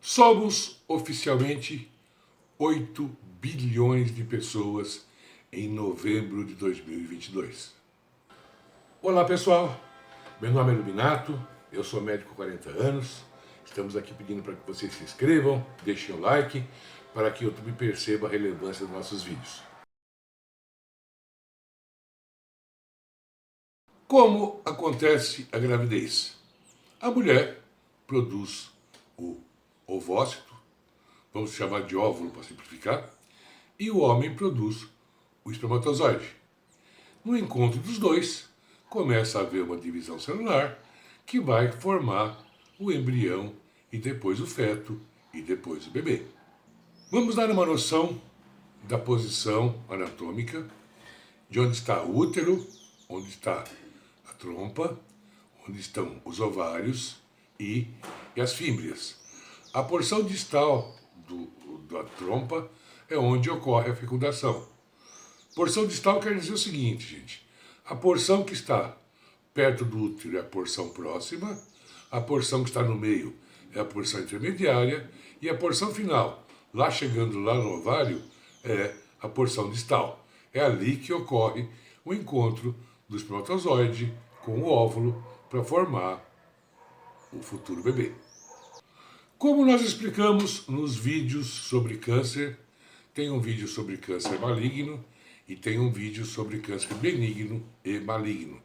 Somos oficialmente 8 bilhões de pessoas em novembro de 2022. Olá pessoal, meu nome é Lubinato, eu sou médico há 40 anos. Estamos aqui pedindo para que vocês se inscrevam, deixem o like, para que o YouTube perceba a relevância dos nossos vídeos. Como acontece a gravidez? A mulher produz o ovócito, vamos chamar de óvulo para simplificar, e o homem produz o espermatozoide. No encontro dos dois, começa a haver uma divisão celular que vai formar o embrião e depois o feto e depois o bebê. Vamos dar uma noção da posição anatômica, de onde está o útero, onde está a trompa, onde estão os ovários e as fímbrias. A porção distal da trompa é onde ocorre a fecundação. Porção distal quer dizer o seguinte, gente. A porção que está perto do útero é a porção próxima, a porção que está no meio é a porção intermediária e a porção final, lá chegando lá no ovário, é a porção distal. É ali que ocorre o encontro do espermatozoide com o óvulo para formar o futuro bebê. Como nós explicamos nos vídeos sobre câncer, tem um vídeo sobre câncer maligno e tem um vídeo sobre câncer benigno e maligno.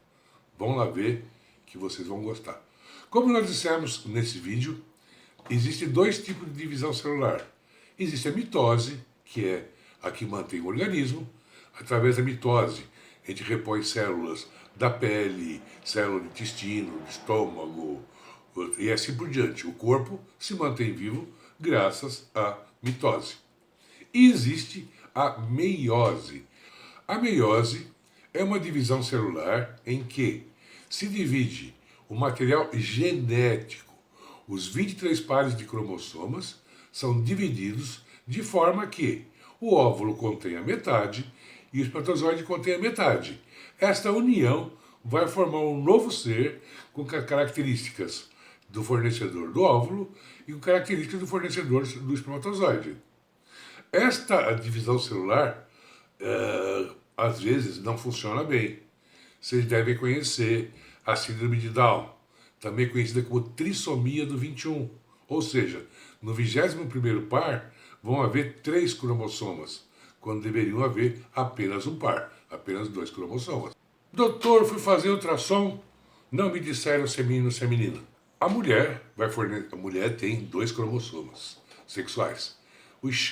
Vão lá ver que vocês vão gostar. Como nós dissemos nesse vídeo, existem dois tipos de divisão celular. Existe a mitose, que é a que mantém o organismo. Através da mitose, a gente repõe células da pele, células do intestino, do estômago, e assim por diante. O corpo se mantém vivo graças à mitose. E existe a meiose. A meiose é uma divisão celular em que se divide o material genético. Os 23 pares de cromossomas são divididos de forma que o óvulo contém a metade e o espermatozoide contém a metade. Esta união vai formar um novo ser com características do fornecedor do óvulo e com características do fornecedor do espermatozoide. Esta divisão celular, às vezes, não funciona bem. Vocês devem conhecer a síndrome de Down, também conhecida como trissomia do 21. Ou seja, no 21º par vão haver 3 cromossomas, quando deveriam haver apenas um par, apenas 2 cromossomas. Doutor, fui fazer ultrassom, não me disseram se é menino ou se é menina. A mulher tem 2 cromossomas sexuais.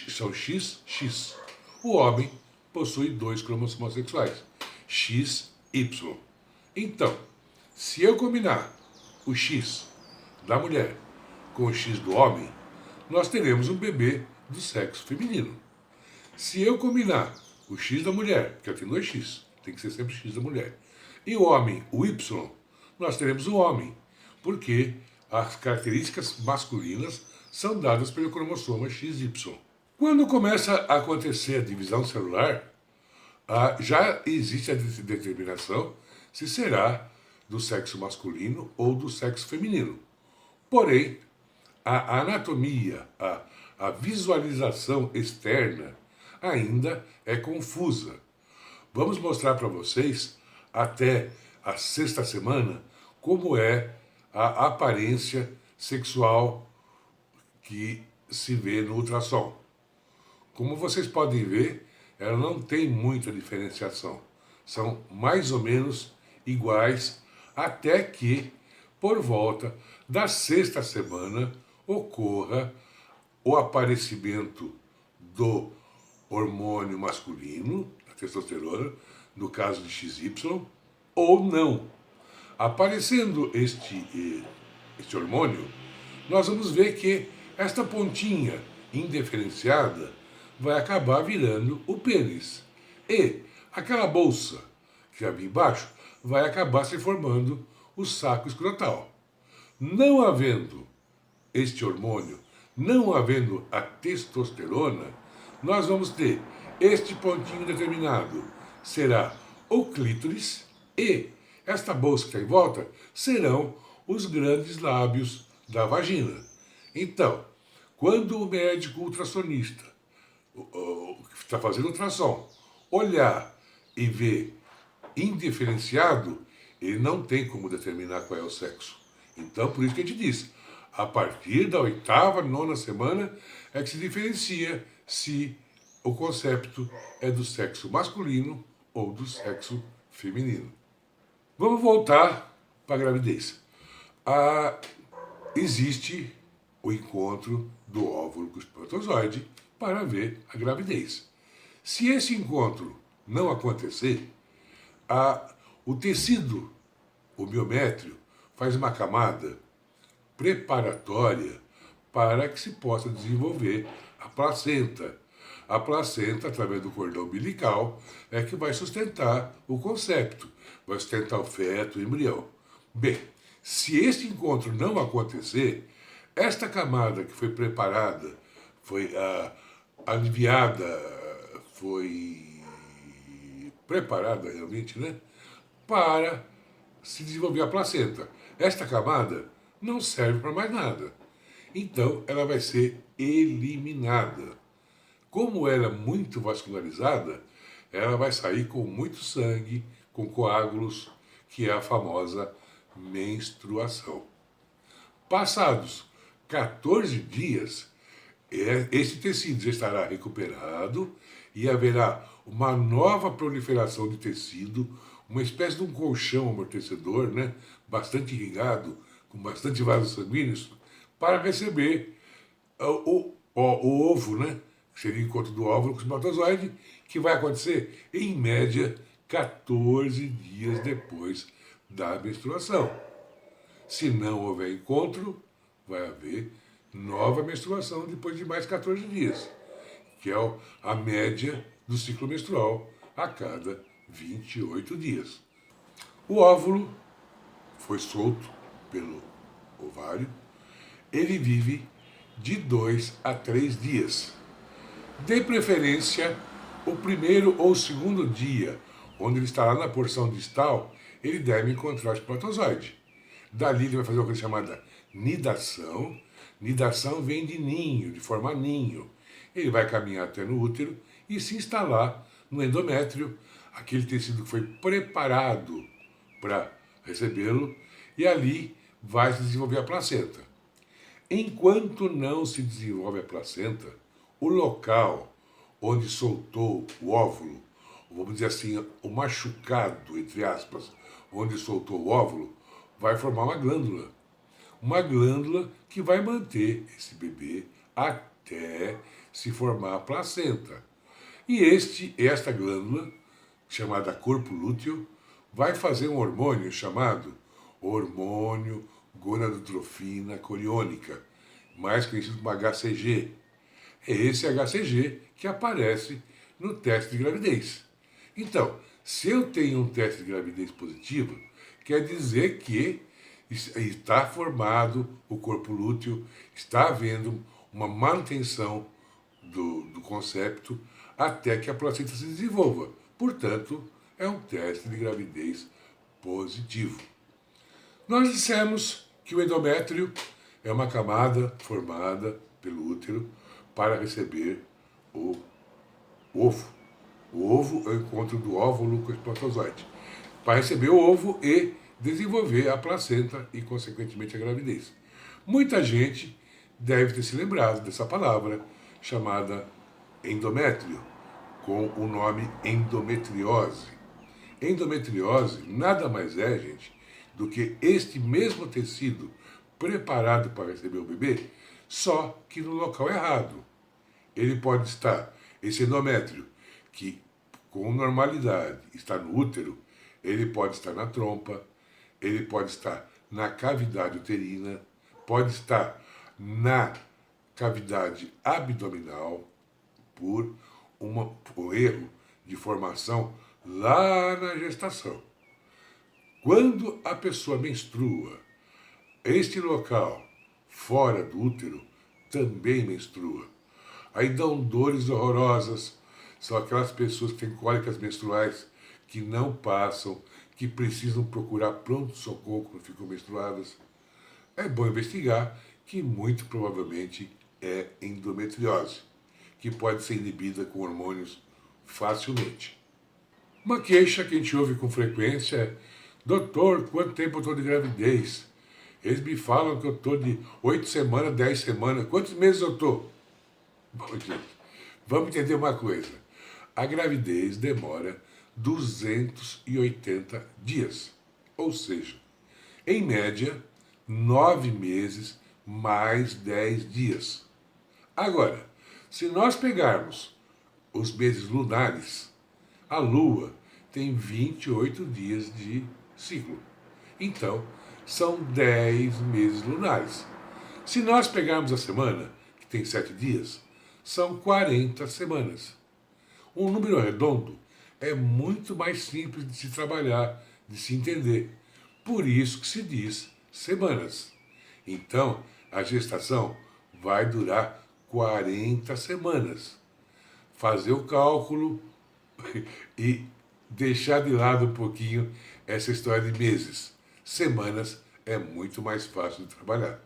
São XX. O homem possui 2 cromossomas sexuais, XY. Então, se eu combinar o X da mulher com o X do homem, nós teremos um bebê do sexo feminino. Se eu combinar o X da mulher, que eu tenho 2X, tem que ser sempre X da mulher, e o homem, o Y, nós teremos um homem, porque as características masculinas são dadas pelo cromossoma XY. Quando começa a acontecer a divisão celular, já existe a determinação se será do sexo masculino ou do sexo feminino. Porém, a anatomia, a visualização externa ainda é confusa. Vamos mostrar para vocês, até a 6ª semana, como é a aparência sexual que se vê no ultrassom. Como vocês podem ver, ela não tem muita diferenciação. São mais ou menos iguais, até que, por volta da 6ª semana, ocorra o aparecimento do hormônio masculino, a testosterona, no caso de XY, ou não. Aparecendo este hormônio, nós vamos ver que esta pontinha indiferenciada vai acabar virando o pênis. E aquela bolsa que havia embaixo vai acabar se formando o saco escrotal. Não havendo este hormônio, não havendo a testosterona, nós vamos ter este pontinho determinado. Será o clítoris e esta bolsa que está em volta serão os grandes lábios da vagina. Então, Quando o médico ultrassonista, que está fazendo ultrassom, olhar e ver indiferenciado, ele não tem como determinar qual é o sexo. Então, por isso que a gente diz, a partir da 8ª, 9ª semana é que se diferencia se o concepto é do sexo masculino ou do sexo feminino. Vamos voltar para a gravidez. Existe o encontro do óvulo com o espermatozoide para ver a gravidez. Se esse encontro não acontecer, o tecido, o miométrio, faz uma camada preparatória para que se possa desenvolver a placenta. A placenta, através do cordão umbilical, é que vai sustentar o concepto, vai sustentar o feto, o embrião. Bem, se esse encontro não acontecer, esta camada que foi preparada, foi aliviada, foi preparada realmente, né, para se desenvolver a placenta. Esta camada não serve para mais nada. Então, ela vai ser eliminada. Como ela é muito vascularizada, ela vai sair com muito sangue, com coágulos, que é a famosa menstruação. Passados 14 dias, esse tecido já estará recuperado e haverá uma nova proliferação de tecido, uma espécie de um colchão amortecedor, né, bastante irrigado, com bastante vasos sanguíneos, para receber o ovo, né, que seria o encontro do óvulo com o espermatozoide, que vai acontecer, em média, 14 dias depois da menstruação. Se não houver encontro, vai haver nova menstruação depois de mais 14 dias, que é a média do ciclo menstrual a cada 28 dias. O óvulo foi solto pelo ovário, ele vive de 2 a 3 dias. De preferência, o primeiro ou segundo dia, onde ele estará na porção distal, ele deve encontrar o espermatozoide. Dali ele vai fazer uma coisa chamada nidação. Nidação vem de ninho, de formar ninho. Ele vai caminhar até no útero e se instalar no endométrio, aquele tecido que foi preparado para recebê-lo, e ali vai se desenvolver a placenta. Enquanto não se desenvolve a placenta, o local onde soltou o óvulo, vamos dizer assim, o machucado, entre aspas, onde soltou o óvulo, vai formar uma glândula. Uma glândula que vai manter esse bebê até se formar a placenta. E esta glândula, chamada corpo lúteo, vai fazer um hormônio chamado hormônio gonadotrofina coriônica, mais conhecido como HCG. É esse HCG que aparece no teste de gravidez. Então, se eu tenho um teste de gravidez positivo, quer dizer que está formado o corpo lúteo, está havendo uma manutenção do concepto até que a placenta se desenvolva. Portanto, é um teste de gravidez positivo. Nós dissemos que o endométrio é uma camada formada pelo útero para receber o ovo. O ovo é o encontro do óvulo com o espermatozoide. Para receber o ovo e desenvolver a placenta e, consequentemente, a gravidez. Muita gente deve ter se lembrado dessa palavra chamada endométrio, com o nome endometriose. Endometriose nada mais é, gente, do que este mesmo tecido preparado para receber o bebê, só que no local errado. Ele pode estar, esse endométrio, que com normalidade está no útero, ele pode estar na trompa, ele pode estar na cavidade uterina, pode estar na cavidade abdominal, por um erro de formação lá na gestação. Quando a pessoa menstrua, este local fora do útero também menstrua. Aí dão dores horrorosas, são aquelas pessoas que têm cólicas menstruais que não passam, que precisam procurar pronto-socorro quando ficam menstruadas. É bom investigar que muito provavelmente é endometriose, que pode ser inibida com hormônios facilmente. Uma queixa que a gente ouve com frequência é: doutor, quanto tempo eu estou de gravidez? Eles me falam que eu estou de 8 semanas, 10 semanas. Quantos meses eu estou? Bom, gente, vamos entender uma coisa. A gravidez demora 280 dias. Ou seja, em média, 9 meses mais 10 dias. Agora, se nós pegarmos os meses lunares, a Lua tem 28 dias de ciclo. Então, são 10 meses lunares. Se nós pegarmos a semana, que tem 7 dias, são 40 semanas. Um número redondo é muito mais simples de se trabalhar, de se entender. Por isso que se diz semanas. Então, a gestação vai durar 40 semanas. Fazer o cálculo e deixar de lado um pouquinho essa história de meses. Semanas é muito mais fácil de trabalhar.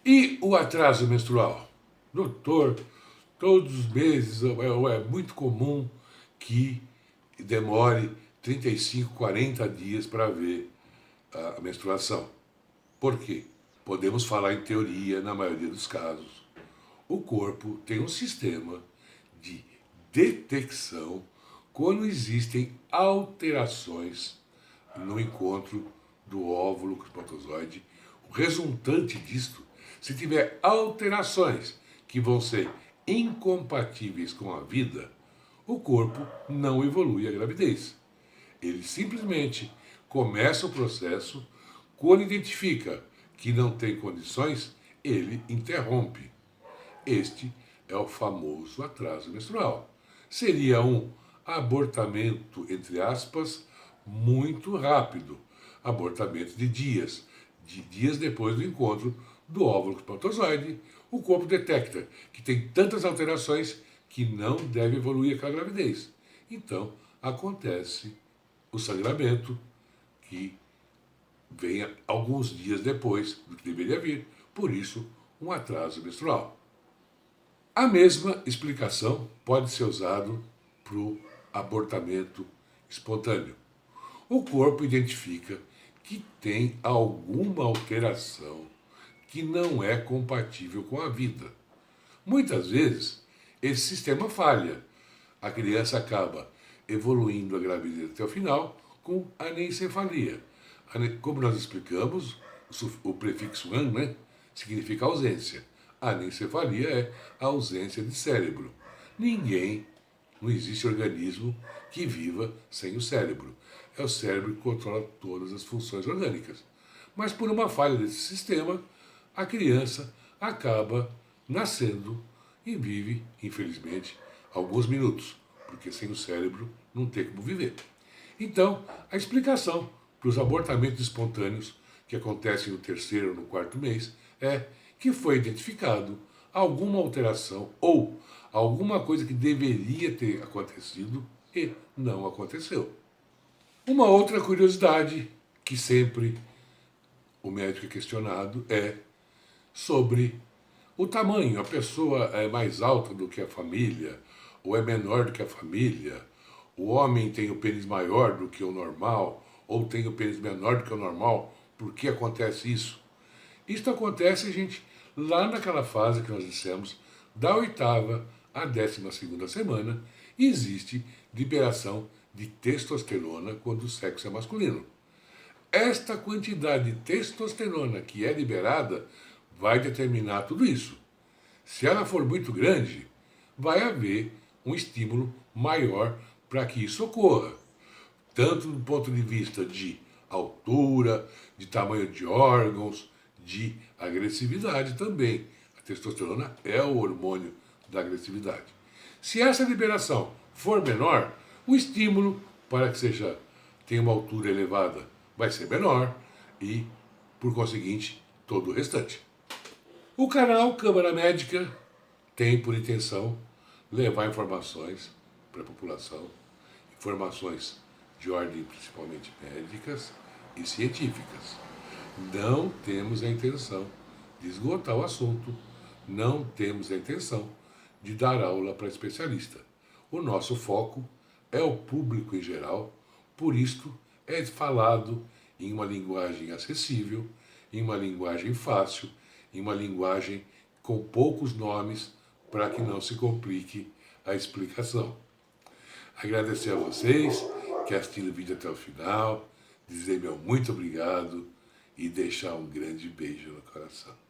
E o atraso menstrual? Doutor, todos os meses é muito comum que demore 35, 40 dias para ver a menstruação. Por quê? Podemos falar em teoria, na maioria dos casos. O corpo tem um sistema de detecção quando existem alterações no encontro do óvulo com o espermatozoide. O resultante disto, se tiver alterações que vão ser incompatíveis com a vida, o corpo não evolui a gravidez. Ele simplesmente começa o processo, quando identifica que não tem condições, ele interrompe. Este é o famoso atraso menstrual. Seria um abortamento, entre aspas, muito rápido. Abortamento de dias depois do encontro do óvulo com o espermatozoide. O corpo detecta que tem tantas alterações que não deve evoluir aquela gravidez. Então, acontece o sangramento, que vem alguns dias depois do que deveria vir, por isso, um atraso menstrual. A mesma explicação pode ser usada para o abortamento espontâneo. O corpo identifica que tem alguma alteração que não é compatível com a vida. Muitas vezes, esse sistema falha. A criança acaba evoluindo a gravidez até o final com anencefalia. Como nós explicamos, o prefixo an, né, significa ausência. A anencefalia é a ausência de cérebro. Não existe organismo que viva sem o cérebro. É o cérebro que controla todas as funções orgânicas. Mas por uma falha desse sistema, a criança acaba nascendo e vive, infelizmente, alguns minutos, porque sem o cérebro não tem como viver. Então, a explicação para os abortamentos espontâneos que acontecem no terceiro ou no quarto mês é que foi identificado alguma alteração ou alguma coisa que deveria ter acontecido e não aconteceu. Uma outra curiosidade que sempre o médico é questionado é sobre o tamanho. A pessoa é mais alta do que a família ou é menor do que a família. O homem tem o pênis maior do que o normal ou tem o pênis menor do que o normal. Por que acontece isso? Isso acontece, gente, lá naquela fase que nós dissemos, da 8ª à 12ª semana, existe liberação de testosterona quando o sexo é masculino. Esta quantidade de testosterona que é liberada vai determinar tudo isso. Se ela for muito grande, vai haver um estímulo maior para que isso ocorra. Tanto do ponto de vista de altura, de tamanho de órgãos, de agressividade também. A testosterona é o hormônio da agressividade. Se essa liberação for menor, o estímulo para que tenha uma altura elevada vai ser menor e, por conseguinte, todo o restante. O canal Câmara Médica tem por intenção levar informações para a população, informações de ordem principalmente médicas e científicas. Não temos a intenção de esgotar o assunto, não temos a intenção de dar aula para especialista. O nosso foco é o público em geral, por isto é falado em uma linguagem acessível, em uma linguagem fácil, em uma linguagem com poucos nomes, para que não se complique a explicação. Agradecer a vocês que assistiram o vídeo até o final, dizer meu muito obrigado e deixar um grande beijo no coração.